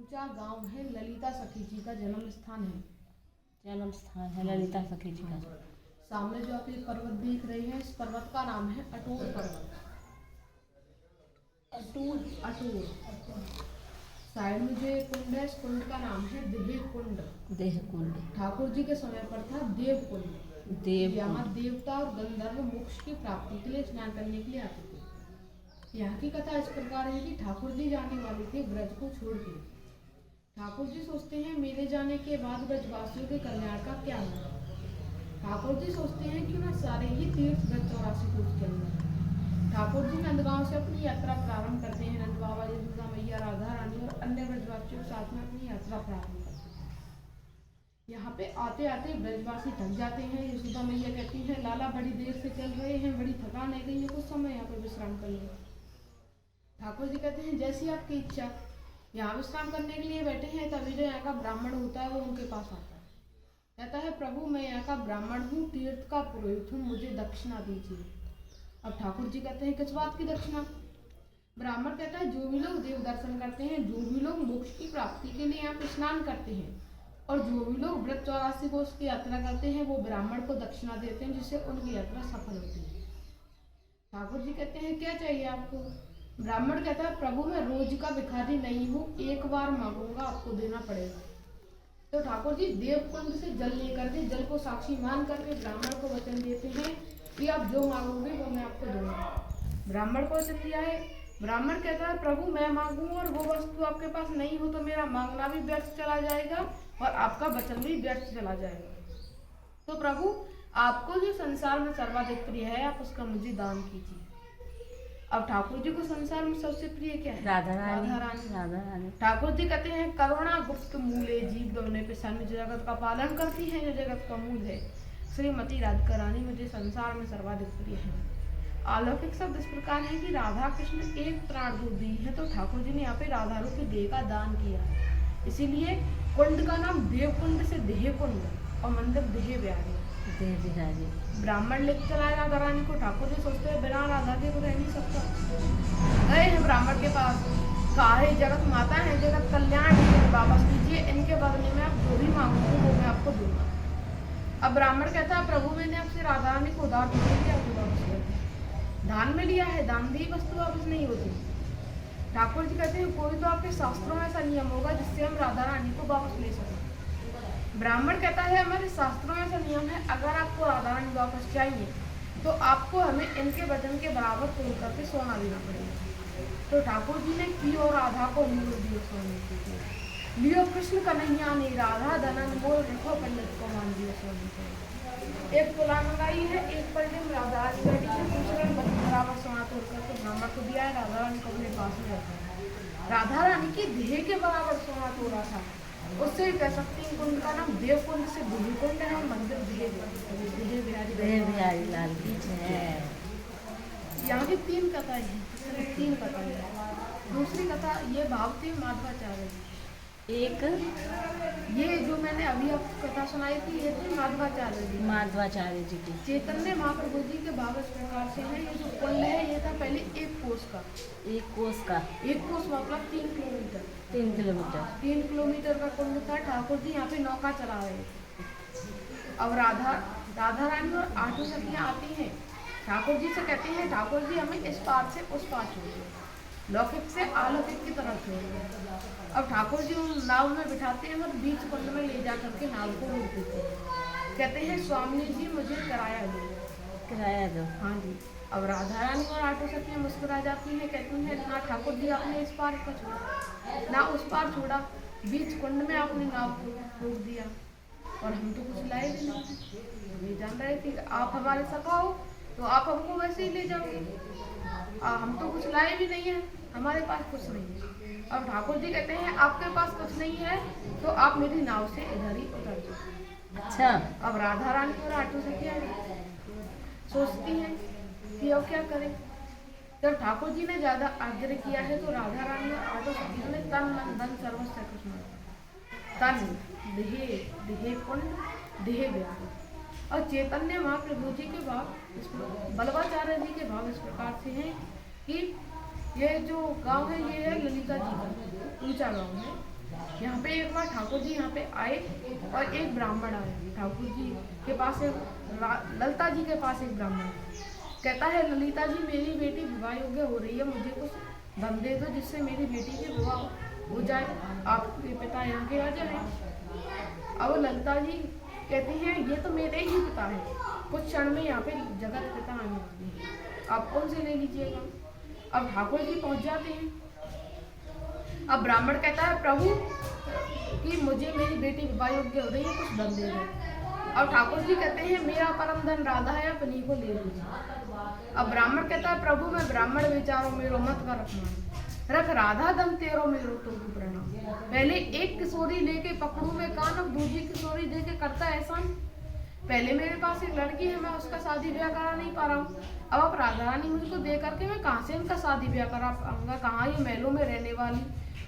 ऊंचा गांव है, ललिता सखी जी का जन्म स्थान है ललिता सखी जी का। सामने जो आप ये पर्वत देख रहे हैं, इस पर्वत का नाम है अटूर पर्वत। अटूर। साइड में जो कुंड है, इस कुंड का नाम है देह कुंड। ठाकुर जी के समय पर था देव कुंड। यहाँ देवता और गंधर्व मोक्ष की प्राप्ति के लिए स्नान करने के लिए आते थे। यहाँ की कथा इस प्रकार है कि ठाकुर जी जाने वाले थे ब्रज को छोड़ के। ठाकुर जी सोचते हैं मेरे जाने के बाद ब्रजवासियों के कल्याण का क्या होगा। ठाकुर जी सोचते हैं क्यों ना सारे ही तीर्थ ब्रज 84 कोस के अंदर। ठाकुर जी नंदगांव से अपनी यात्रा प्रारंभ करते हैं। नंद बाबा, यशोदा मैया, राधा रानी और अन्य ब्रजवासियों के साथ में अपनी यात्रा प्रारंभ करते हैं। यहाँ पे आते आते ब्रजवासी थक जाते हैं। यशोदा मैया कहती हैं लाला बड़ी देर से चल रहे हैं, बड़ी थकान है गई है, कुछ समय यहाँ पे विश्राम कर लें। ठाकुर जी कहते हैं जैसी आपकी इच्छा। यहाँ विश्राम करने के लिए बैठे हैं, तभी जो यहाँ का ब्राह्मण होता है वो उनके पास आता है। कहता है प्रभु मैं यहाँ का ब्राह्मण हूँ, तीर्थ का पुरोहित हूँ, मुझे दक्षिणा दीजिए। अब ठाकुर जी कहते हैं किस बात की दक्षिणा। ब्राह्मण कहता है जो भी लोग देव दर्शन करते हैं, जो भी लोग मोक्ष की प्राप्ति के लिए यहाँ पे स्नान करते हैं और जो भी लोग व्रत 84 कोस की यात्रा करते हैं, वो ब्राह्मण को दक्षिणा देते हैं, जिससे उनकी यात्रा सफल होती है। ठाकुर जी कहते हैं क्या चाहिए आपको। ब्राह्मण कहता है प्रभु मैं रोज का भिखारी नहीं हूँ, एक बार मांगूंगा, आपको देना पड़ेगा। तो ठाकुर जी देव कुंड से जल लेकर के, जल को साक्षी मान करके ब्राह्मण को वचन देते हैं कि आप जो मांगोगे वो मैं आपको दूंगा। ब्राह्मण को वचन दिया है। ब्राह्मण कहता है प्रभु मैं मांगू और वो वस्तु आपके पास नहीं हो तो मेरा मांगना भी व्यर्थ चला जाएगा और आपका वचन भी व्यर्थ चला जाएगा। तो प्रभु आपको जो संसार में सर्वाधिक प्रिय है, आप उसका मुझे दान कीजिए। अब ठाकुर जी को संसार में सबसे प्रिय क्या है? राधा रानी। ठाकुर जी कहते हैं करुणा गुप्त मूले जीव दोने पे सन, जो जगत का पालन करती है, जो जगत का मूल है, श्रीमती राधिका रानी मुझे संसार में सर्वाधिक प्रिय है। अलौकिक शब्द इस प्रकार है कि राधा कृष्ण एक प्राण रूप दी है, तो ठाकुर जी ने यहाँ पे राधा रूप की देह का दान किया है। इसीलिए कुंड का नाम देव कुंड से देह कुंड और मंदिर देह बिहारी। ब्राह्मण लेके चला राधा रानी को। ठाकुर जी सोचते हैं बिना राधा के तो रह नहीं सकता। गए हैं ब्राह्मण के पास, कहा है जगत माता है, जगत कल्याण है, वापस कीजिए, इनके बदले में आप जो भी मांगोगे वो मैं आपको दूंगा। अब ब्राह्मण कहता है प्रभु मैंने आपसे राधा रानी को उधार तो नहीं लिया, दान में लिया है, दान दी वस्तु वापस नहीं होती। ठाकुर जी कहते हैं कोई तो आपके शास्त्रों में ऐसा नियम होगा जिससे हम राधा रानी को वापस ले सकें। ब्राह्मण कहता है हमारे शास्त्रों में ऐसा नियम है, अगर आपको राधा रानी वापस चाहिए तो आपको हमें इनके वजन के बराबर तोल करके सोना देना पड़ेगा। तो ठाकुर जी ने की और राधा को मूल दियो सोने के लिए। लियो कृष्ण कन्हैया ने राधा धनन मोल रखो पंडित को मान दियो सोने के। एक तुला मंगाई है, एक पल्ले में राधा रानी बैठी है, दूसरे में बराबर सोना तोड़ करके ब्राह्मण को दिया है, राधा रानी को अपने पास में रखा है। राधा रानी की देह के बराबर सोना तोड़ा था, उससे भी कह सकते हैं कुंड का नाम देव कुंड से देह कुंड है, मंदिर देह बिहारी लाल की जय। यहाँ की 3 कथाएं हैं, 3 कथाएं हैं। दूसरी कथा ये भाव थे माधवाचार्य जी। एक ये जो मैंने अभी आपको कथा सुनाई थी, ये थे माधवाचार्य जी की। चैतन्य महाप्रभु जी के भाव इस प्रकार से है। ये जो कुंड है ये था पहले 1 कोस का। 1 कोस मतलब 3 किलोमीटर। 3 किलोमीटर का कुंड था। ठाकुर जी यहाँ पे नौका चला रहे थे। अब राधा रानी और 8 सखियाँ आती हैं, ठाकुर जी से कहते हैं ठाकुर जी हमें इस पार से उस पार छोड़िए, लौकिक से अलौकिक की तरफ छोड़िए। अब ठाकुर जी उन नाव में बिठाते हैं और बीच कुंड में ले जा करके नाव को रोक देते हैं। कहते हैं स्वामी जी मुझे किराया दो। हाँ जी। अब राधा रानी और 8 सखियाँ मुस्कुरा जाती हैं, कहती हैं ना ठाकुर जी आपने इस पार को छोड़ा ना उस पार छोड़ा, बीच कुंड में आपने नाव को रोक दिया और हम तो कुछ लाए भी नहीं। ये जान रहे थे आप हमारे सखा हो तो आप हमको वैसे ही ले जाओगे, हम तो कुछ लाए भी नहीं है, हमारे पास कुछ नहीं है। अब ठाकुर जी कहते हैं आपके पास कुछ नहीं है तो आप मेरी नाव से इधर ही उतर जाओ। अच्छा। अब राधा रानी और 8 सखियाँ सोचती हैं कि अब क्या करें। जब ठाकुर जी ने ज्यादा आग्रह किया है तो राधा रानी और 8 सखियों ने तन मन धन सर्वस्व कुछ मांगा। तन देह कुंड देह बिहारी। और चैतन्य महाप्रभु जी के भाव, बल्लभाचार्य जी के भाव इस प्रकार से हैं कि ये जो गांव है ये है ललिता जी का ऊंचा गांव है। यहाँ पे एक बार ठाकुर जी यहाँ पे आए और एक ब्राह्मण आया ठाकुर जी के पास, ललिता जी के पास एक ब्राह्मण कहता है, ललिता जी मेरी बेटी विवाह योग्य हो रही है, मुझे कुछ धन दे दो जिससे मेरी बेटी की विवाह हो जाए, आपके पिता यहाँ के राजा हैं। अब ललिता जी कहती हैं ये तो मेरे ही पिता है, कुछ क्षण में यहाँ पे जगत पिता आने वाले हैं, आप कौन से ले लीजिएगा। अब ठाकुर जी पहुंच जाते हैं। अब ब्राह्मण कहता है प्रभु कि मुझे मेरी बेटी विवाह योग्य हो रही है, कुछ धन दे दो। अब ठाकुर जी कहते हैं मेरा परम धन राधा है, आप इन्हीं को ले लीजिए। अब ब्राह्मण कहता है प्रभु मैं ब्राह्मण विचारो मेरो मत कर अपमान, रख राधा धन तेरो मेरो तो प्रणाम। पहले एक किशोरी लेके पकड़ू मैं कान, अब दूसरी किशोरी दे के करता एहसान। पहले मेरे पास एक लड़की है, मैं उसका शादी ब्याह करा नहीं पा रहा हूँ, अब राधा रानी मुझको दे करके मैं कहाँ से इनका शादी ब्याह करा पाऊंगा। कहाँ ये महलों में रहने वाली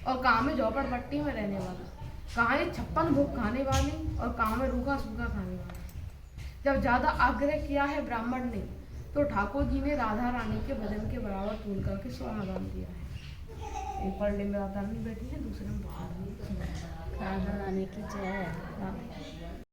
और कहाँ में झोपड़पट्टी में रहने वाला, कहाँ ये 56 भोग खाने वाली और कहाँ में रूखा सूखा खाने वाला। जब ज्यादा आग्रह किया है ब्राह्मण ने तो ठाकुर जी ने राधा रानी के वजन के बराबर तोल करके सोना दान दिया है। एक पल्ले में राधा रानी बैठी है, दूसरे में राधा रानी की जय।